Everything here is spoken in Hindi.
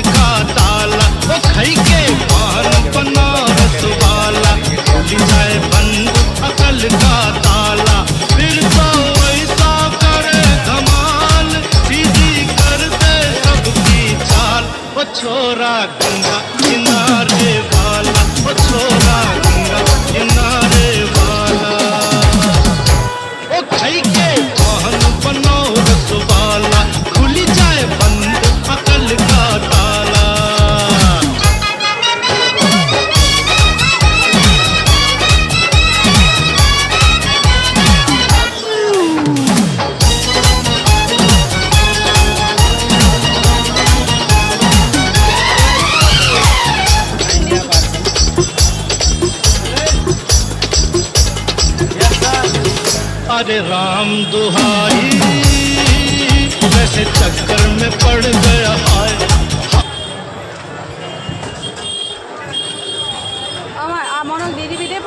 का ताला, वो खाई के पान बना रसवाला, खुल जाए बंद अकल का ताला, फिर तो ऐसा करे धमाल, सीधी कर दे सबकी चाल। वो छोरा गंगा किनारे वाला, वो छोरा गंगा किनारे वाला, वो खाई के पान बना रसवाला, खुल जाए बंद अकल का ताला। अरे राम दुहाई, वैसे चक्कर में पड़ गया हाय। আমার মনে দিদি বিদে